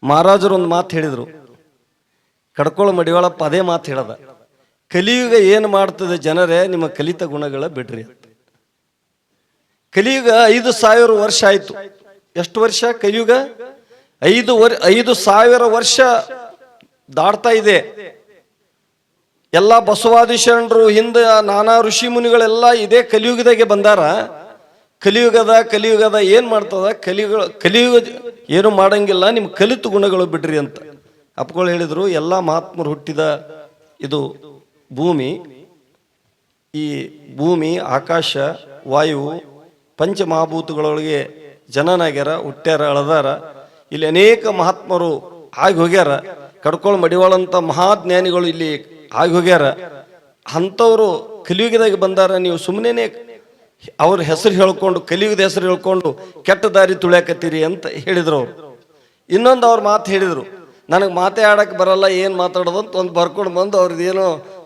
ಮಹಾರಾಜರು ಒಂದು ಮಾತು ಹೇಳಿದರು. ಕಡ್ಕೊಳ್ಳೋ ಮಡಿವಾಳಪ್ಪ ಅದೇ ಮಾತು ಹೇಳದ, ಕಲಿಯುಗ ಏನು ಮಾಡ್ತದೆ ಜನರೇ, ನಿಮ್ಮ ಕಲಿತ ಗುಣಗಳ ಬಿಡ್ರಿ ಅಂತ. ಕಲಿಯುಗ 5,000 ವರ್ಷ ಆಯ್ತು. ಎಷ್ಟು ವರ್ಷ ಕಲಿಯುಗ? 5,000 ವರ್ಷ ದಾಟ್ತಾ ಇದೆ. ಎಲ್ಲ ಬಸವಾದಿ ಶರಣರು ಹಿಂದೆ ನಾನಾ ಋಷಿ ಮುನಿಗಳೆಲ್ಲ ಇದೇ ಕಲಿಯುಗದಾಗೆ ಬಂದಾರ. ಕಲಿಯುಗದ ಏನ್ ಮಾಡ್ತದ? ಕಲಿಯುಗ ಏನು ಮಾಡಂಗಿಲ್ಲ, ನಿಮ್ ಕಲಿತು ಗುಣಗಳು ಬಿಡ್ರಿ ಅಂತ ಅಪ್ಪಗಳು ಹೇಳಿದ್ರು. ಎಲ್ಲ ಮಹಾತ್ಮರು ಹುಟ್ಟಿದ ಇದು ಭೂಮಿ. ಈ ಭೂಮಿ, ಆಕಾಶ, ವಾಯು, ಪಂಚಮಹಾಭೂತಗಳೊಳಗೆ ಜನನಾಗ್ಯಾರ, ಹುಟ್ಟ್ಯಾರ, ಅಳದಾರ. ಇಲ್ಲಿ ಅನೇಕ ಮಹಾತ್ಮರು ಆಗಿ ಹೋಗ್ಯಾರ. ಕಡ್ಕೊಳ್ ಮಡಿವಾಳಂತ ಮಹಾಜ್ಞಾನಿಗಳು ಇಲ್ಲಿ ಆಗಿ ಹೋಗ್ಯಾರ. ಅಂಥವ್ರು ಕಲಿಯುಗದಾಗ ಬಂದಾರ. ನೀವು ಸುಮ್ಮನೆ ಅವ್ರ ಹೆಸರು ಹೇಳ್ಕೊಂಡು, ಕಲಿಯುಗದ ಹೆಸರು ಹೇಳ್ಕೊಂಡು ಕೆಟ್ಟ ದಾರಿ ತುಳಿಯಾಕತ್ತೀರಿ ಅಂತ ಹೇಳಿದ್ರು ಅವ್ರು. ಇನ್ನೊಂದು ಅವ್ರ ಮಾತು ಹೇಳಿದ್ರು, ನನಗೆ ಮಾತೇ ಆಡಕ್ಕೆ ಬರಲ್ಲ, ಏನು ಮಾತಾಡೋದು ಅಂತ ಒಂದು ಬರ್ಕೊಂಡು ಬಂದು ಅವ್ರದ್ದು ಏನೋ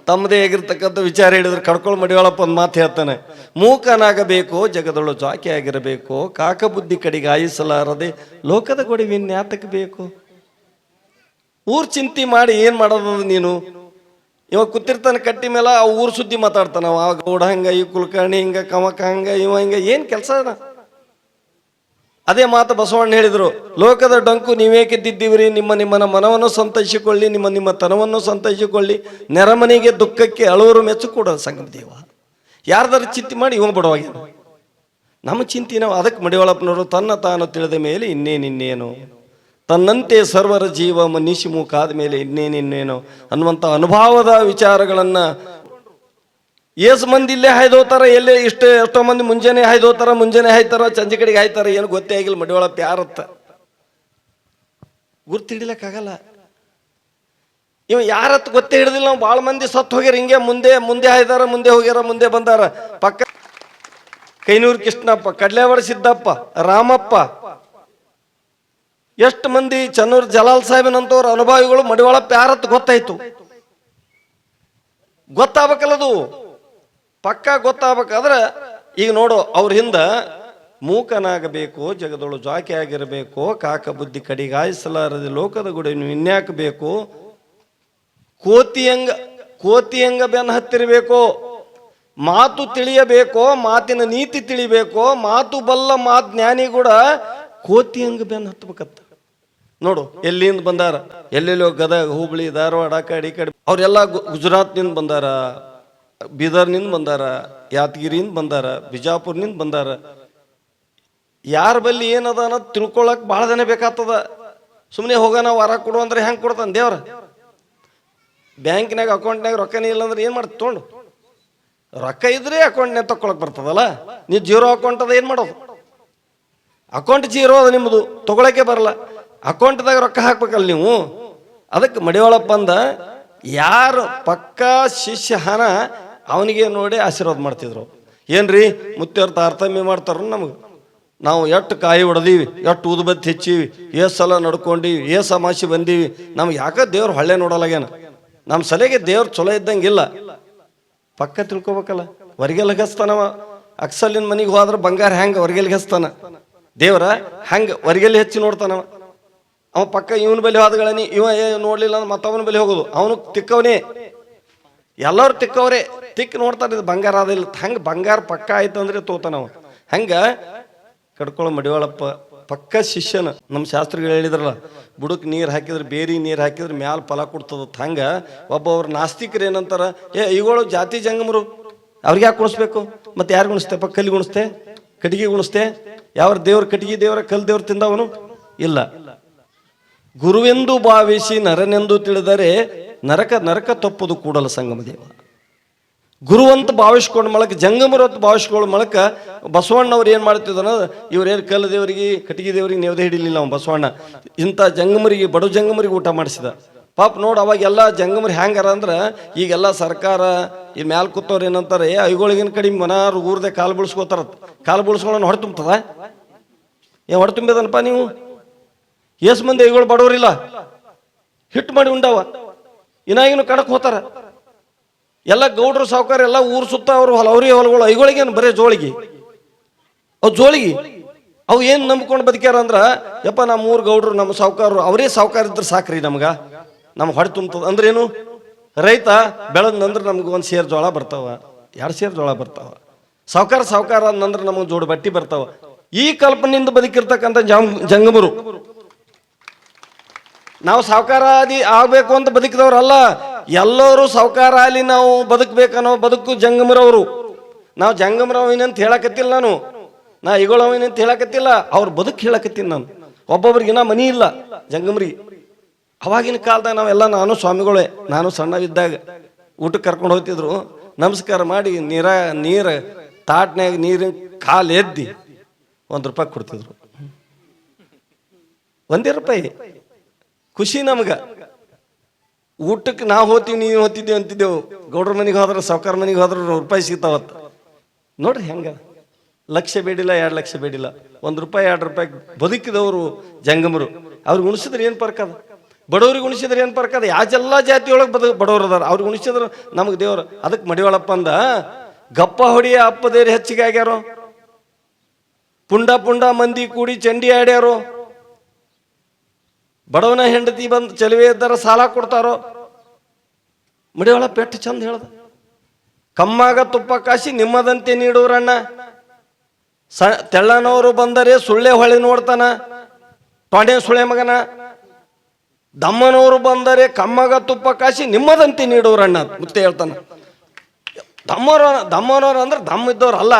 ತಮ್ಮದೇ ಆಗಿರ್ತಕ್ಕಂಥ ವಿಚಾರ ಹೇಳಿದ್ರು. ಕಡ್ಕೊಳ್ ಮಡಿವಾಳಪ್ಪ ಒಂದು ಮಾತು ಹೇಳ್ತಾನೆ, ಮೂಕನಾಗಬೇಕು ಜಗದೊಳು ಜಾಕಿ ಆಗಿರಬೇಕು, ಕಾಕ ಬುದ್ಧಿ ಕಡೆಗೆ ಆಯಿಸಲಾರದೆ ಲೋಕದ ಗೊಡವಿನ್ಯಾತಕ್ಕೆ ಬೇಕು. ಊರ್ ಚಿಂತೆ ಮಾಡಿ ಏನ್ ಮಾಡೋದು ನೀನು? ಇವಾಗ ಕೂತಿರ್ತಾನೆ ಕಟ್ಟಿ ಮೇಲೆ, ಆ ಊರ್ ಸುದ್ದಿ ಮಾತಾಡ್ತಾನ. ಆ ಗೌಡ ಹಂಗ, ಈ ಕುಲಕರ್ಣಿ ಹಿಂಗ, ಕಮಕ ಹಂಗ, ಇವ ಹಿಂಗ, ಏನ್ ಕೆಲಸ? ಅದೇ ಮಾತು ಬಸವಣ್ಣ ಹೇಳಿದ್ರು, ಲೋಕದ ಡಂಕು ನೀವೇಕಿದ್ದಿದ್ದೀವ್ರಿ, ನಿಮ್ಮ ಮನವನ್ನು ಸಂತೈಸಿಕೊಳ್ಳಿ, ನಿಮ್ಮ ತನವನ್ನು ಸಂತೈಸಿಕೊಳ್ಳಿ, ನೆರಮನೆಗೆ ದುಃಖಕ್ಕೆ ಅಳುವರು ಮೆಚ್ಚು ಕೂಡ ಸಂಗಮ ದೇವ. ಯಾರ್ದಾರು ಚಿಂತೆ ಮಾಡಿ ಇವ ಬಡವಾಗಿ ನಮ್ಮ ಚಿಂತೆ ನಾವು. ಅದಕ್ಕೆ ಮಡಿವಾಳಪ್ಪನವರು ತನ್ನ ತಾನು ತಿಳಿದ ಮೇಲೆ ಇನ್ನೇನು, ತನ್ನಂತೆ ಸರ್ವರ ಜೀವ ಮನೀಷಿ ಮೂಕಾದ ಮೇಲೆ ಇನ್ನೇನೇನು ಅನ್ನುವಂಥ ಅನುಭವದ ವಿಚಾರಗಳನ್ನ ಏಸು ಮಂದಿ ಇಲ್ಲೇ ಹಾಯ್ದೋತಾರ. ಎಷ್ಟೋ ಮಂದಿ ಮುಂಜಾನೆ ಹಾಯ್ತಾರ, ಸಂಜೆ ಕಡೆಗೆ ಹಾಯ್ತಾರ. ಏನು ಗೊತ್ತೇ ಆಗಿಲ್ಲ ಮಡಿವಾಳಪ್ಪ ಯಾರತ್ತ ಗುರ್ತಿಡಿಲಕ್ಕಾಗಲ್ಲ. ಇವ ಯಾರತ್ ಗೊತ್ತೇ ಹಿಡಿದಿಲ್ಲ. ನಾವು ಭಾಳ ಮಂದಿ ಸತ್ತು ಹೋಗ್ಯಾರ. ಹಿಂಗೆ ಮುಂದೆ ಹಾಯ್ದಾರ, ಮುಂದೆ ಹೋಗ್ಯಾರ, ಮುಂದೆ ಬಂದಾರ. ಪಕ್ಕ ಕೈನೂರು ಕೃಷ್ಣಪ್ಪ, ಕಡ್ಲೆವಾಡ ಸಿದ್ದಪ್ಪ, ರಾಮಪ್ಪ, ಎಷ್ಟು ಮಂದಿ, ಚನ್ನೂರು ಜಲಾಲ್ ಸಾಹೇಬನಂತವ್ರ ಅನುಭವಿಗಳು. ಮಡಿವಾಳಪ್ಪ ಯಾರತ್ ಗೊತ್ತಾಯ್ತು. ಗೊತ್ತಾಗಬೇಕಲ್ಲದು, ಪಕ್ಕ ಗೊತ್ತಾಗಬೇಕಾದ್ರೆ ಈಗ ನೋಡು, ಅವ್ರ ಹಿಂದ ಮೂಕನಾಗಬೇಕು ಜಗದೊಳು ಜಾಕಿ ಆಗಿರಬೇಕು, ಕಾಕ ಬುದ್ಧಿ ಕಡಿಗಾಯಿಸಲಾರದೆ ಲೋಕದ ಗುಡಿ ಇನ್ಯಾಕಬೇಕು, ಕೋತಿಯಂಗ ಬೆನ್ನ ಹತ್ತಿರಬೇಕು, ಮಾತು ತಿಳಿಯಬೇಕು, ಮಾತಿನ ನೀತಿ ತಿಳಿಬೇಕು, ಮಾತು ಬಲ್ಲ ಜ್ಞಾನಿ ಕೂಡ ಕೋತಿಯಂಗ ಬೆನ್ನ ಹತ್ತಬೇಕತ್ತ. ನೋಡು ಎಲ್ಲಿಂದ ಬಂದಾರ, ಎಲ್ಲೆಲ್ಲೋ ಗದಗ, ಹುಬ್ಳಿ, ಧಾರವಾಡ, ಆ ಕಡೆ ಈ ಕಡೆ. ಅವರೆಲ್ಲ ಗುಜರಾತ್ನಿಂದ ಬಂದಾರ, ಬೀದರ್ನಿಂದ ಬಂದಾರ, ಯಾದಗಿರಿಯಿಂದ ಬಂದಾರ, ಬಿಜಾಪುರ್ನಿಂದ ಬಂದಾರ. ಯಾರ ಬಲ್ಲಿ ಏನದ ಅನ್ನೋದು ತಿಳ್ಕೊಳಕ್ ಭಾಳ ಜನ ಬೇಕಾಗ್ತದ. ಸುಮ್ಮನೆ ಹೋಗೋಣ ವರ ಕೊಡು ಅಂದ್ರೆ ಹೆಂಗೆ ಕೊಡ್ತಾನೆ ದೇವ್ರ? ಬ್ಯಾಂಕ್ನಾಗ ಅಕೌಂಟ್ನಾಗ ರೊಕ್ಕನೇ ಇಲ್ಲ ಅಂದ್ರೆ ಏನು ಮಾಡ್ತು? ತೊಗೊಂಡು ರೊಕ್ಕ ಇದ್ರೆ ಅಕೌಂಟ್ನಾಗ ತಗೊಳಕ್ ಬರ್ತದಲ್ಲ. ನೀವು ಜೀರೋ ಅಕೌಂಟ್ ಅದ ಏನು ಮಾಡೋದು? ಅಕೌಂಟ್ ಜೀರೋ ಅದ ನಿಮ್ಮದು, ತಗೊಳಕ್ಕೆ ಬರಲ್ಲ. ಅಕೌಂಟ್ದಾಗ ರೊಕ್ಕ ಹಾಕ್ಬೇಕಲ್ಲ ನೀವು. ಅದಕ್ಕೆ ಮಡಿವಾಳಪ್ಪ ಅಂದ, ಯಾರು ಪಕ್ಕಾ ಶಿಷ್ಯ ಹಣ ಅವನಿಗೆ ನೋಡಿ ಆಶೀರ್ವಾದ ಮಾಡ್ತಿದ್ರು. ಏನ್ರಿ ಮುತ್ತೆಯವ್ರ ತಾರತಮ್ಯ ಮಾಡ್ತಾರ ನಮಗೆ. ನಾವು ಎಷ್ಟು ಕಾಯಿ ಹೊಡೆದೀವಿ, ಎಷ್ಟು ಊದುಬತ್ತಿ ಹೆಚ್ಚೀವಿ, ಏಸು ಸಲ ನಡ್ಕೊಂಡಿವಿ, ಏಸು ಅಮಾಸಿ ಬಂದೀವಿ. ನಮ್ಗೆ ಯಾಕೆ ದೇವ್ರು ಹೊಳ್ಳೆ ನೋಡಲಾಗೇನ? ನಮ್ಮ ಸಲೆಗೆ ದೇವ್ರು ಚಲೋ ಇದ್ದಂಗಿಲ್ಲ. ಪಕ್ಕ ತಿಳ್ಕೊಬೇಕಲ್ಲ. ಹೊರಗೆಲ್ಲ ಹಸ್ತಾನವ. ಅಕ್ಸಲಿನ ಮನೆಗೆ ಹೋದ್ರೆ ಬಂಗಾರ ಹೆಂಗೆ ಹೊರಗೆಲ್ಗೆ ಹಸ್ತಾನ, ದೇವ್ರ ಹಂಗೆ ಹೊರಗೆಲ್ಲಿ ಹೆಚ್ಚಿ ನೋಡ್ತಾನವ. ಅವ ಪಕ್ಕ ಇವನ ಬಳಿ ಹೋದಗಳನಿ, ಇವ ನೋಡ್ಲಿಲ್ಲ ಅಂದ್ರೆ ಮತ್ತವನ ಬಳಿ ಹೋಗೋದು. ಅವನು ತಿಕ್ಕವನೇ, ಎಲ್ಲರೂ ತಿಕ್ಕವ್ರೆ. ತಿಕ್ಕ ನೋಡ್ತಾನೆ, ಇದು ಬಂಗಾರ ಅದಿಲ್ಲ. ಹಂಗೆ ಬಂಗಾರ ಪಕ್ಕ ಆಯ್ತು ಅಂದ್ರೆ ತೋತಾನವ. ಹಂಗ ಕಡ್ಕೊಳ್ಳೋ ಮಡಿವಾಳಪ್ಪ ಪಕ್ಕ ಶಿಷ್ಯನ. ನಮ್ಮ ಶಾಸ್ತ್ರಿಗಳು ಹೇಳಿದ್ರಲ್ಲ, ಬುಡಕ್ ನೀರು ಹಾಕಿದ್ರೆ, ಬೇರೆ ನೀರು ಹಾಕಿದ್ರೆ ಮ್ಯಾಲ ಫಲ ಕೊಡ್ತದ. ಹಂಗ ಒಬ್ಬವ್ರು ನಾಸ್ತಿಕರು ಏನಂತಾರ, ಇವುಗಳು ಜಾತಿ ಜಂಗಮರು, ಅವ್ರಿಗೆ ಯಾಕೆ ಗುಣಿಸ್ಬೇಕು? ಮತ್ತೆ ಯಾರು ಗುಣಿಸ್ತೇಪ್ಪ? ಕಲ್ಲಿ ಗುಣಿಸ್ತೆ, ಕಟ್ಟಿಗೆ ಗುಣಿಸ್ತೆ? ಯಾವ ದೇವ್ರ ಕಟ್ಟಿಗೆ ದೇವರ ಕಲ್ ದೇವ್ರ ತಿಂದವನು ಇಲ್ಲ. ಗುರುವೆಂದು ಭಾವಿಸಿ ನರನೆಂದು ತಿಳಿದರೆ ನರಕ ತಪ್ಪುದು ಕೂಡಲ ಸಂಗಮ ದೇವ. ಗುರುವಂತ ಭಾವಿಸ್ಕೊಂಡ ಮೂಲಕ, ಜಂಗಮರತ್ತು ಭಾವಿಸ್ಕೊಳ್ಳೋ ಮೂಲಕ ಬಸವಣ್ಣವ್ರು ಏನು ಮಾಡ್ತಿದ್ದಾನ, ಇವ್ರೇನು ಕಲ್ಲು ದೇವರಿಗೆ ಕಟ್ಟಿಗೆ ದೇವರಿಗೆ ನೇವದೇ ಹಿಡಿಲಿಲ್ಲ ಅವ್ನು ಬಸವಣ್ಣ. ಇಂಥ ಜಂಗಮರಿಗೆ, ಬಡ ಜಂಗಮರಿಗೆ ಊಟ ಮಾಡಿಸಿದ. ಪಾಪ ನೋಡು, ಅವಾಗೆಲ್ಲ ಜಂಗಮರು ಹೆಂಗಾರ ಅಂದ್ರೆ, ಈಗೆಲ್ಲ ಸರ್ಕಾರ ಈ ಮ್ಯಾಲ್ ಕೂತವ್ರು ಏನಂತಾರೆ, ಐಗಳಿಗಿನ ಕಡಿಮೆ ಮನಾರು ಊರ್ದೆ ಕಾಲು ಬೀಳ್ಸ್ಕೋತಾರ. ಕಾಲು ಬೀಳ್ಸ್ಕೊಳ್ಳೋಣ ಹೊಡೆ ತುಂಬತದ? ಹೊಡೆ ತುಂಬಿದನಪ್ಪ ನೀವು? ಏಸು ಮಂದಿ ಐಗಳು ಬಡವರಿಲ್ಲ, ಹಿಟ್ಟು ಮಾಡಿ ಉಂಡವ. ಇನ್ನಾಗಿನೂ ಕಡಕ್ ಹೋತಾರ. ಎಲ್ಲ ಗೌಡ್ರು ಸಾವುಕಾರ ಎಲ್ಲ ಊರು ಸುತ್ತ ಅವ್ರು ಅವ್ರಿಗೆ ಹೊಲಗಳು. ಐಗಳಿಗೇನು ಬರೇ ಜೋಳಿಗೆ, ಅವು ಏನು ನಂಬ್ಕೊಂಡು ಬದುಕ್ಯಾರ ಅಂದ್ರೆ ಯಪ್ಪ ನಮ್ಮ ಊರು ಗೌಡ್ರು ನಮ್ಮ ಸಾವುಕಾರರು ಅವರೇ ಸಾವುಕಾರ ಇದ್ರೆ ಸಾಕ್ರಿ ನಮ್ಗೆ ನಮ್ಗೆ ಹೊಡೆ ತುಂಬ್ತದ ಅಂದ್ರೆ ಏನು ರೈತ ಬೆಳೆದಂದ್ರೆ ನಮ್ಗೆ ಒಂದು ಸೇರ್ ಜೋಳ ಬರ್ತಾವ 2 ಸೇರ್ ಜೋಳ ಬರ್ತಾವ ಸಾವುಕಾರ ಅಂದಂದ್ರೆ ನಮಗೆ ಜೋಡು ಬಟ್ಟಿ ಬರ್ತಾವ ಈ ಕಲ್ಪನೆಯಿಂದ ಬದುಕಿರ್ತಕ್ಕಂಥ ಜಂಗಮರು ನಾವು ಸಾವುಕಾರ ಆಗ್ಬೇಕು ಅಂತ ಬದುಕಿದವ್ರಲ್ಲ ಎಲ್ಲರೂ ಸಾವುಕಾರ ಅಲ್ಲಿ ನಾವು ಬದುಕಬೇಕನ್ನೋ ಬದುಕು ಜಂಗಮರವರು ನಾವು ಜಂಗಮರವಿನಂತ ಹೇಳಕತ್ತಿಲ್ಲ ನಾ ಇಗಳವಿನಂತ ಹೇಳಕತ್ತಿಲ್ಲ ಅವ್ರ ಬದುಕು ಹೇಳಕತ್ತೀನಿ ನಾನು ಒಬ್ಬೊಬ್ರಿಗಿನ ಮನಿ ಇಲ್ಲ ಜಂಗಮರಿ ಅವಾಗಿನ ಕಾಲದಾಗ ನಾವೆಲ್ಲ ನಾನು ಸ್ವಾಮಿಗಳೇ ನಾನು ಸಣ್ಣವಿದ್ದಾಗ ಊಟಕ್ಕೆ ಕರ್ಕೊಂಡು ಹೋಗ್ತಿದ್ರು ನಮಸ್ಕಾರ ಮಾಡಿ ನೀರ ತಾಟ್ನ್ಯಾಗ ನೀರಿನ ಕಾಲು ಎದ್ದಿ ₹1 ಕೊಡ್ತಿದ್ರು ₹1 ಖುಷಿ ನಮ್ಗ ಊಟಕ್ಕೆ ನಾವು ಹೋಗ್ತೀವಿ ನೀವು ಹೋಗ್ತಿದ್ದೇವೆ ಅಂತಿದ್ದೆವು ಗೌಡ್ರ ಮನೆಗೆ ಹೋದ್ರೆ ಸಾವುಕಾರ ಮನೆಗೆ ಹೋದ್ರೆ ₹1 ಸಿಗ್ತಾವತ್ತ ನೋಡ್ರಿ ಹೆಂಗ ಲಕ್ಷ ಬೇಡಿಲ್ಲ 2 ಲಕ್ಷ ಬೇಡಿಲ್ಲ ₹1 2 ಬದುಕಿದವರು ಜಂಗಮರು ಅವ್ರಿಗೆ ಉಣಿಸಿದ್ರೆ ಏನು ಪರ್ಕ ಅದ ಬಡವ್ರಿಗೆ ಉಣಿಸಿದ್ರೆ ಏನು ಪರ್ಕ ಅದ ಯಾಜೆಲ್ಲ ಜಾತಿಯೊಳಗೆ ಬಡವ್ರು ಅದಾರ ಅವ್ರಿಗೆ ಉಣಿಸಿದ್ರೆ ನಮಗೆ ದೇವ್ರು ಅದಕ್ಕೆ ಮಡಿವಾಳಪ್ಪ ಅಂದ ಗಪ್ಪ ಹೊಡಿಯ ಅಪ್ಪದೇರಿ ಹೆಚ್ಚಿಗೆ ಆಗ್ಯಾರೋ ಪುಂಡ ಮಂದಿ ಕೂಡಿ ಚಂಡಿ ಆಡ್ಯಾರೋ ಬಡವನ ಹೆಂಡತಿ ಬಂದು ಚಲುವೆ ಇದ್ದಾರ ಸಾಲ ಕೊಡ್ತಾರೋ ಮಡಿವಾಳ ಪೆಟ್ಟು ಚಂದ ಹೇಳ್ದ ಕಮ್ಮಾಗ ತುಪ್ಪ ಕಾಸಿ ನಿಮ್ಮದಂತೆ ನೀಡೋರಣ್ಣ ತೆಳ್ಳನವರು ಬಂದರೆ ಸುಳ್ಳೆ ಹೊಳೆ ನೋಡ್ತಾನ ತೊಡೆ ಸುಳೆ ಮಗನ ದಮ್ಮನವರು ಬಂದರೆ ಕಮ್ಮಾಗ ತುಪ್ಪ ಕಾಸಿ ನಿಮ್ಮದಂತೆ ನೀಡೋರಣ್ಣ ಮುತ್ತೆ ಹೇಳ್ತಾನ ದಮ್ಮನವರು ಅಂದ್ರೆ ದಮ್ಮ ಇದ್ದವ್ರು ಅಲ್ಲ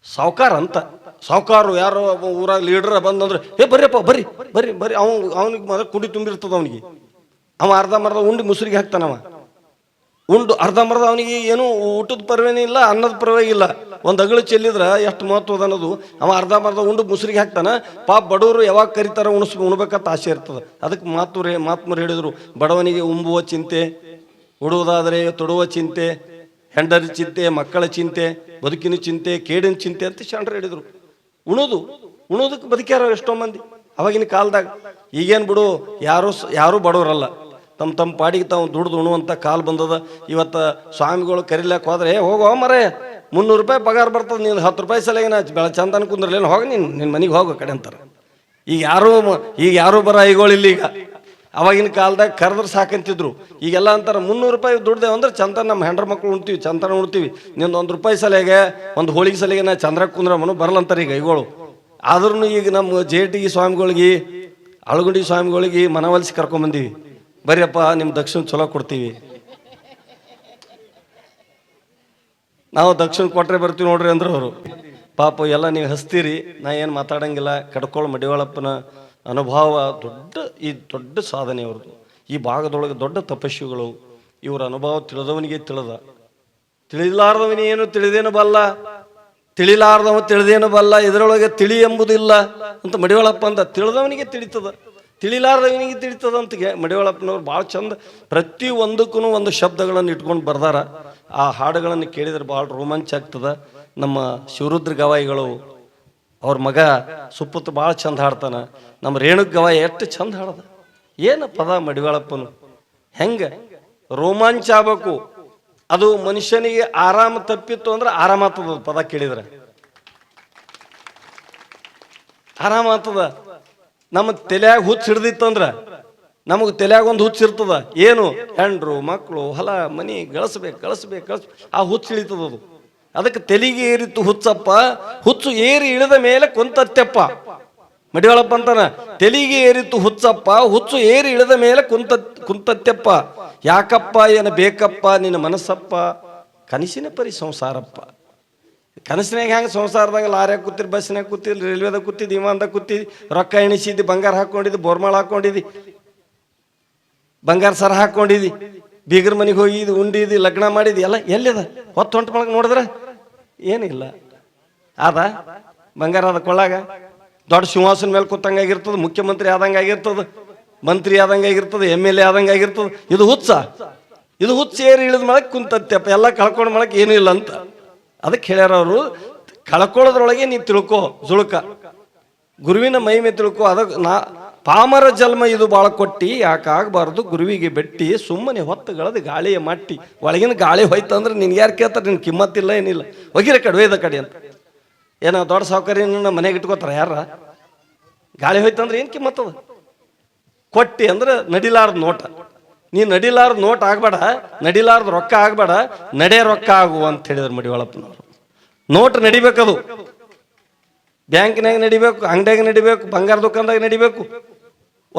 ಸಾವುಕಾರ ಅಂತ ಸಾವುಕಾರು ಯಾರೋ ಊರಾಗ ಲೀಡರ್ ಬಂದಂದ್ರೆ ಬರ್ರಿಯಪ್ಪ ಬರ್ರಿ ಅವನಿಗೆ ಮೊದಲು ಕುಡಿ ತುಂಬಿರ್ತದ ಅವನಿಗೆ ಅವ ಅರ್ಧಂಬರ್ಧ ಉಂಡು ಮುಸುರಿಗೆ ಹಾಕ್ತಾನವ ಉಂಡು ಅರ್ಧಂಬರ್ಧ ಅವನಿಗೆ ಏನು ಊಟದ ಪರವೇನಿಲ್ಲ ಅನ್ನದ ಪರವಾಗಿಲ್ಲ ಒಂದು ಅಗಳು ಚೆಲ್ಲಿದ್ರೆ ಎಷ್ಟು ಮಹತ್ವದ ಅನ್ನೋದು ಅವ ಅರ್ಧಂಬರ್ಧ ಉಂಡು ಮುಸುರಿಗೆ ಹಾಕ್ತಾನ ಪಾಪ ಬಡವರು ಯಾವಾಗ ಕರಿತಾರ ಉಣ್ಬೇಕಂತ ಆಸೆ ಇರ್ತದೆ ಅದಕ್ಕೆ ಮಾತ್ಮರು ಹೇಳಿದ್ರು ಬಡವನಿಗೆ ಉಂಬುವ ಚಿಂತೆ ಉಡುವುದಾದರೆ ತೊಡುವ ಚಿಂತೆ ಹೆಂಡರ ಚಿಂತೆ ಮಕ್ಕಳ ಚಿಂತೆ ಬದುಕಿನ ಚಿಂತೆ ಕೇಡಿನ ಚಿಂತೆ ಅಂತ ಶಾಂಡ್ರು ಹೇಳಿದ್ರು ಉಣೋದಕ್ಕೆ ಬದುಕ್ಯಾರ ಎಷ್ಟೋ ಮಂದಿ ಅವಾಗಿನ ಕಾಲದಾಗ ಈಗೇನು ಬಿಡು ಯಾರು ಬಡವರಲ್ಲ ತಮ್ಮ ಪಾಡಿಗೆ ತಾವು ದುಡ್ದು ಉಣುವಂಥ ಕಾಲು ಬಂದದ ಇವತ್ತು ಸ್ವಾಮಿಗಳು ಕರಿಲಾಕ ಹೋದ್ರೆ ಹೋಗೋ ಮರೆ ₹300 ಪಗಾರ ಬರ್ತದೆ ನೀನು ₹10 ಸಲಗಿನ ಬೆಳ ಚಂದನ ಕುಂದ್ರಲೇನು ಹೋಗಿ ನಿನ್ನ ಮನೆಗೆ ಹೋಗೋ ಕಡೆ ಅಂತಾರೆ ಈಗ ಯಾರು ಬರ ಈಗಳಿಲ್ಲ ಈಗ ಅವಾಗಿನ ಕಾಲದಾಗ ಕರೆದ್ರೆ ಸಾಕಂತಿದ್ರು ಈಗೆಲ್ಲ ಅಂತಾರೆ ₹300 ದುಡ್ದೇವು ಅಂದ್ರೆ ಚಂದನ ನಮ್ಮ ಹೆಂಡ್ರ ಮಕ್ಕಳು ಉಣ್ತೀವಿ ಚಂದನ ಉಣ್ತೀವಿ ನಿಂದು ₹1 ಸಲಿಗೆ ಒಂದು ಹೋಳಿಗೆ ಸಲಿಗೆ ನಾ ಚಂದ್ರ ಕುಂದ್ರಮ್ಮನು ಬರಲ್ಲಂತಾರೆ ಈಗ ಈಗಳು ಆದ್ರೂ ಈಗ ನಮ್ಮ ಜೇಟಿ ಸ್ವಾಮಿಗಳಿಗೆ ಅಳಗುಂಡಿ ಸ್ವಾಮಿಗಳಿಗೆ ಮನವೊಲಿಸಿ ಕರ್ಕೊಂಬಂದೀವಿ ಬರ್ರಿಯಪ್ಪ ನಿಮ್ಮ ದಕ್ಷಿಣ ಚಲೋ ಕೊಡ್ತೀವಿ ನಾವು ದಕ್ಷಿಣ ಕೊಟ್ಟರೆ ಬರ್ತೀವಿ ನೋಡ್ರಿ ಅಂದ್ರೆ ಅವರು ಪಾಪ ಎಲ್ಲ ನೀವು ಹಸ್ತೀರಿ ನಾ ಏನು ಮಾತಾಡಂಗಿಲ್ಲ ಕಡ್ಕೊಳ್ಳೋ ಮಡಿವಾಳಪ್ಪನ ಅನುಭವ ದೊಡ್ಡ ಸಾಧನೆ ಅವ್ರದ್ದು ಈ ಭಾಗದೊಳಗೆ ದೊಡ್ಡ ತಪಸ್ವಿಗಳು ಇವರ ಅನುಭವ ತಿಳಿದವನಿಗೆ ತಿಳಿಲಾರ್ದವನಿಗೇನು ತಿಳಿದೇನು ಬಲ್ಲ ಇದರೊಳಗೆ ತಿಳಿ ಎಂಬುದಿಲ್ಲ ಅಂತ ಮಡಿವಾಳಪ್ಪ ಅಂದ ತಿಳಿದವನಿಗೆ ತಿಳಿಲಾರ್ದವನಿಗೆ ತಿಳಿತದ ಅಂತ ಮಡಿವಾಳಪ್ಪನವ್ರು ಭಾಳ ಚಂದ ಪ್ರತಿಯೊಂದಕ್ಕೂ ಒಂದು ಶಬ್ದಗಳನ್ನು ಇಟ್ಕೊಂಡು ಬರ್ದಾರ ಆ ಹಾಡುಗಳನ್ನು ಕೇಳಿದ್ರೆ ಭಾಳ ರೋಮಾಂಚ ಆಗ್ತದ ನಮ್ಮ ಶಿವರುದ್ರ ಗವಾಯಿಗಳು ಅವ್ರ ಮಗ ಸುಪ್ಪತ್ತು ಭಾಳ ಚಂದ ಹಾಡ್ತಾನ ನಮ್ಮ ರೇಣುಕ್ ಗವಾಯಿ ಎಷ್ಟು ಚಂದ ಹಾಡದ ಏನು ಪದ ಮಡಿವಾಳಪ್ಪನು ಹೆಂಗೆ ರೋಮಾಂಚ ಆಗ್ಬೇಕು ಅದು ಮನುಷ್ಯನಿಗೆ ಆರಾಮ ತಪ್ಪಿತ್ತು ಅಂದ್ರೆ ಆರಾಮ ಆಗ್ತದ ಪದ ಕೇಳಿದ್ರೆ ಆರಾಮ ಆಗ್ತದ ನಮ್ಮ ತಲೆಯಾಗ ಹುಚ್ಚ ಹಿಡ್ದಿತ್ತಂದ್ರ ನಮಗೆ ತಲೆಯಾಗ ಒಂದು ಹುಚ್ಚ ಇರ್ತದ ಏನು ಹೆಂಡ್ರು ಮಕ್ಕಳು ಹೊಲ ಮನಿ ಗಳಿಸ್ಬೇಕು ಆ ಹುಚ್ಚ ಹಿಡಿತದ ಅದು ಅದಕ್ಕೆ ತೆಲಿಗೆ ಏರಿತ್ತು ಹುಚ್ಚಪ್ಪ ಹುಚ್ಚು ಏರಿ ಇಳಿದ ಮೇಲೆ ಕುಂತತ್ತೆಪ್ಪ ಮಡಿವಾಳಪ್ಪ ಅಂತಾನ ತೆಲಿಗೆ ಏರಿತ್ತು ಹುಚ್ಚಪ್ಪ ಹುಚ್ಚು ಏರಿ ಇಳಿದ ಮೇಲೆ ಕುಂತತ್ತೆಪ್ಪ ಯಾಕಪ್ಪ ಏನು ಬೇಕಪ್ಪ ನಿನ್ನ ಮನಸ್ಸಪ್ಪ ಕನಸಿನ ಪರಿ ಸಂಸಾರಪ್ಪ ಕನಸಿನಾಗ ಹೆಂಗೆ ಸಂಸಾರದಾಗ ಲಾರ್ಯಾಗ ಕೂತಿರಿ ಬಸ್ನಾಗ ಕೂತಿರಿ ರೈಲ್ವೆದಾಗ ಕೂತಿದ್ದಿ ವಿಮಾನದಾಗ ಕೂತಿದ್ದಿ ರೊಕ್ಕ ಎಣಿಸಿದ್ದಿ ಬಂಗಾರ ಹಾಕೊಂಡಿದ್ದಿ ಬೋರ್ಮಾಳ ಹಾಕೊಂಡಿದ್ದಿ ಬಂಗಾರ ಸರ ಹಾಕೊಂಡಿದ್ದಿ ಬೀಗರ ಮನೆಗೆ ಹೋಗಿದ್ದು ಉಂಡಿದ್ದಿ ಲಗ್ನ ಮಾಡಿದ್ದಿ ಎಲ್ಲ ಎಲ್ಲಿದ ಹೊತ್ತು ಮಳಗೆ ನೋಡಿದ್ರೆ ಏನಿಲ್ಲ ಆದ ಬಂಗಾರ ಅದ ಕೊಳ್ಳಾಗ ದೊಡ್ಡ ಸಿಂಹಾಸನ ಮೇಲೆ ಕೂತಂಗಾಗಿರ್ತದೆ ಮುಖ್ಯಮಂತ್ರಿ ಆದಂಗೆ ಆಗಿರ್ತದೆ ಮಂತ್ರಿ ಆದಂಗೆ ಆಗಿರ್ತದೆ MLA ಆದಂಗೆ ಆಗಿರ್ತದೆ ಇದು ಹುಚ್ಚ ಏರಿ ಇಳಿದ ಮಳಕ್ಕೆ ಕುಂತತ್ತೆಪ್ಪ ಎಲ್ಲ ಕಳ್ಕೊಂಡ ಮಳಕ್ಕೆ ಏನೂ ಇಲ್ಲ ಅಂತ ಅದಕ್ಕೆ ಹೇಳ್ಯಾರ ಅವರು ಕಳ್ಕೊಳ್ಳೋದ್ರೊಳಗೆ ನೀ ತಿಳ್ಕೊ ಜುಳುಕ ಗುರುವಿನ ಮಹಿಮೆ ತಿಳ್ಕೊ ಅದಕ್ಕೆ ಪಾಮರ ಜನ್ಮ ಇದು ಭಾಳ ಕೊಟ್ಟಿ ಯಾಕಾಗಬಾರ್ದು ಗುರುವಿಗೆ ಬೆಟ್ಟಿ ಸುಮ್ಮನೆ ಹೊತ್ತುಗಳದು ಗಾಳಿಯ ಮಟ್ಟಿ ಒಳಗಿನ ಗಾಳಿ ಹೋಯ್ತಂದ್ರೆ ನಿನ್ಗೆ ಯಾರು ಕೇಳ್ತಾರೆ ನಿನ್ ಕಿಮ್ಮತ್ತಿಲ್ಲ ಏನಿಲ್ಲ ಒಗಿರ ಕಡೆ ಒಯ್ದ ಕಡೆ ಅಂತ ಏನೋ ದೊಡ್ಡ ಸಾವುಕಾರಿನ ಮನೆಗೆ ಇಟ್ಕೋತಾರ ಯಾರ? ಗಾಳಿ ಹೋಯ್ತಂದ್ರೆ ಏನು ಕಿಮ್ಮತ್ತದ? ಕೊಟ್ಟಿ ಅಂದ್ರೆ ನಡಿಲಾರ್ದ ನೋಟ. ನೀ ನಡಿಲಾರ್ದ ನೋಟ್ ಆಗ್ಬೇಡ, ನಡಿಲಾರ್ದ ರೊಕ್ಕ ಆಗ್ಬೇಡ, ನಡೆ ರೊಕ್ಕ ಆಗು ಅಂತ ಹೇಳಿದ್ರು ಮಡಿವಾಳಪ್ಪನವರು. ನೋಟ್ ನಡಿಬೇಕದು, ಬ್ಯಾಂಕ್ನಾಗ ನಡಿಬೇಕು, ಅಂಗಡಿಯಾಗ ನಡಿಬೇಕು, ಬಂಗಾರ ದುಕಾನ್ದಾಗ ನಡಿಬೇಕು.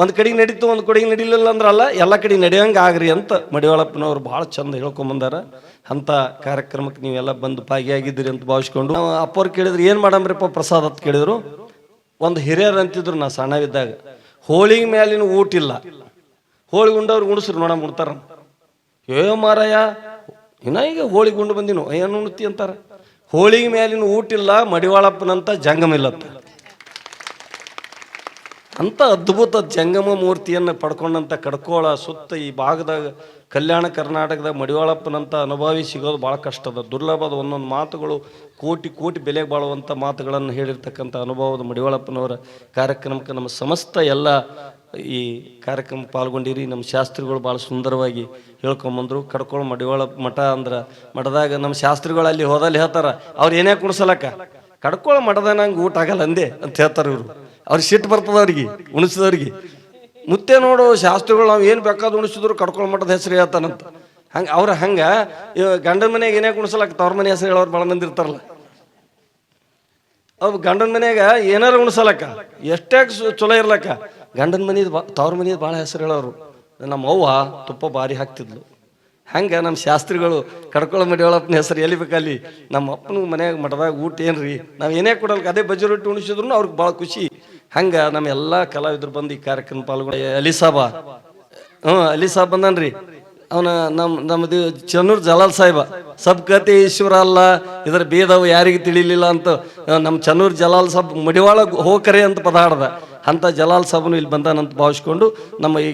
ಒಂದು ಕಡೆಗೆ ನಡೀತು, ಒಂದು ಕಡೆಗೆ ನಡಿಲಿಲ್ಲ ಅಂದ್ರಲ್ಲ, ಎಲ್ಲ ಕಡೆ ನಡೆಯಂಗೆ ಆಗ್ರಿ ಅಂತ ಮಡಿವಾಳಪ್ಪನವ್ರು ಭಾಳ ಚಂದ ಹೇಳ್ಕೊಂಬಂದಾರ. ಅಂಥ ಕಾರ್ಯಕ್ರಮಕ್ಕೆ ನೀವೆಲ್ಲ ಬಂದು ಭಾಗಿಯಾಗಿದ್ದೀರಿ ಅಂತ ಭಾವಿಸ್ಕೊಂಡು ನಾವು ಅಪ್ಪವ್ರು ಕೇಳಿದ್ರು ಏನು ಮಾಡಂಬ್ರಿಪ್ಪ ಪ್ರಸಾದ್ ಅಂತ ಕೇಳಿದ್ರು. ಒಂದು ಹಿರಿಯರು ಅಂತಿದ್ರು ನಾ ಸಣ್ಣವಿದ್ದಾಗ, ಹೋಳಿಗೆ ಮೇಲಿನ ಊಟ ಇಲ್ಲ, ಹೋಳಿಗೆ ಉಂಡವ್ರು ಉಣಿಸ್ರು ನೋಡ ಉಣ್ತಾರ. ಮಾರಾಯ ಇನ್ನ ಈಗ ಹೋಳಿಗೆ ಉಂಡು ಬಂದಿನು ಏನು ಉಣ್ತಿ ಅಂತಾರ. ಹೋಳಿಗೆ ಮೇಲಿನ ಊಟ ಇಲ್ಲ, ಮಡಿವಾಳಪ್ಪನಂತ ಜಂಗಮ ಇಲ್ಲತ್ತ. ಅಂಥ ಅದ್ಭುತ ಜಂಗಮ ಮೂರ್ತಿಯನ್ನು ಪಡ್ಕೊಂಡಂಥ ಕಡ್ಕೋಳ ಸುತ್ತ ಈ ಭಾಗದಾಗ ಕಲ್ಯಾಣ ಕರ್ನಾಟಕದಾಗ ಮಡಿವಾಳಪ್ಪನಂಥ ಅನುಭವಿ ಸಿಗೋದು ಭಾಳ ಕಷ್ಟದ, ದುರ್ಲಭದ. ಒಂದೊಂದು ಮಾತುಗಳು ಕೋಟಿ ಕೋಟಿ ಬೆಲೆಗೆ ಬಾಳುವಂಥ ಮಾತುಗಳನ್ನು ಹೇಳಿರ್ತಕ್ಕಂಥ ಅನುಭವದ ಮಡಿವಾಳಪ್ಪನವರ ಕಾರ್ಯಕ್ರಮಕ್ಕೆ ನಮ್ಮ ಸಮಸ್ತ ಎಲ್ಲ ಈ ಕಾರ್ಯಕ್ರಮಕ್ಕೆ ಪಾಲ್ಗೊಂಡಿರಿ. ನಮ್ಮ ಶಾಸ್ತ್ರಿಗಳು ಭಾಳ ಸುಂದರವಾಗಿ ಹೇಳ್ಕೊಂಬಂದರು. ಕಡ್ಕೋಳ ಮಡಿವಾಳಪ್ಪ ಮಠ ಅಂದ್ರೆ ಮಠದಾಗ ನಮ್ಮ ಶಾಸ್ತ್ರಿಗಳು ಅಲ್ಲಿ ಹೋದಲ್ಲಿ ಹೇಳ್ತಾರೆ, ಅವ್ರು ಏನೇ ಕುಣಿಸಲಕ್ಕ ಕಡ್ಕೋಳ ಮಠದ ನಂಗೆ ಊಟ ಆಗಲ್ಲ ಅಂದೆ ಅಂತ ಹೇಳ್ತಾರೆ ಇವರು. ಅವ್ರಿಗೆ ಸಿಟ್ಟು ಬರ್ತದ ಅವ್ರಿಗೆ ಉಣಿಸಿದವ್ರಿಗೆ. ಮುತ್ತೆ ನೋಡು ಶಾಸ್ತ್ರಿಗಳು ನಾವು ಏನು ಬೇಕಾದ್ರು ಉಣಿಸಿದ್ರು ಕಡ್ಕೋಳ ಮಠದ ಹೆಸರು ಹೇಳ್ತಾನಂತ. ಹಂಗೆ ಅವ್ರ ಹಂಗೆ ಗಂಡನ ಮನೆಯಾಗ ಏನೇ ಕುಣಿಸಲಕ್ಕ ತವ್ರ ಮನೆ ಹೆಸರು ಹೇಳೋರು ಭಾಳ ಮಂದಿ ಇರ್ತಾರಲ್ಲ. ಅವು ಗಂಡನ ಮನೆಯಾಗ ಏನಾರು ಉಣಿಸಲಕ್ಕ ಎಷ್ಟೇ ಚಲೋ ಇರ್ಲಕ್ಕ ಗಂಡನ ಮನೆದು ತವ್ರ ಮನೆಯದು ಭಾಳ ಹೆಸರು ಹೇಳೋರು. ನಮ್ಮ ಅವ್ವ ತುಪ್ಪ ಭಾರಿ ಹಾಕ್ತಿದ್ಲು. ಹಂಗೆ ನಮ್ಮ ಶಾಸ್ತ್ರಿಗಳು ಕಡ್ಕೋಳ ಮಡಿವಾಳಪ್ಪನ ಹೆಸರು ಎಲ್ಲಿ ಬೇಕಲ್ಲಿ ನಮ್ಮ ಅಪ್ಪನ ಮನ್ಯಾಗ ಮಠದಾಗ ಊಟ ಏನ್ರಿ ನಾವು ಏನೇ ಕೊಡಲ್ಕ ಅದೇ ಬಜ್ಜಿ ರೊಟ್ಟಿ ಉಣಿಸಿದ್ರು ಅವ್ರಿಗೆ ಭಾಳ ಖುಷಿ. ಹಂಗೆ ನಮ್ಮ ಎಲ್ಲ ಕಲಾವಿದರು ಬಂದು ಈ ಕಾರ್ಯಕ್ರಮ ಪಾಲ್ಗೊಂಡು ಅಲಿಸಾಬ ಅಲಿಸಾಬ್ ಬಂದನ್ರಿ. ಅವನ ನಮ್ಮದು ಚನ್ನೂರು ಜಲಾಲ್ ಸಾಹೇಬ ಸಬ್ ಕತೆ ಈಶ್ವರ ಅಲ್ಲ ಇದರ ಭೇದವು ಯಾರಿಗೆ ತಿಳಿಲಿಲ್ಲ ಅಂತ ನಮ್ಮ ಚನ್ನೂರು ಜಲಾಲ್ ಸಾಬ್ ಮಡಿವಾಳ ಹೋಕರೆ ಅಂತ ಪದ ಹಾಡ್ದ. ಅಂಥ ಜಲಾಲ್ ಸಾಬನು ಇಲ್ಲಿ ಬಂದಾನಂತ ಭಾವಿಸ್ಕೊಂಡು ನಮ್ಮ ಈ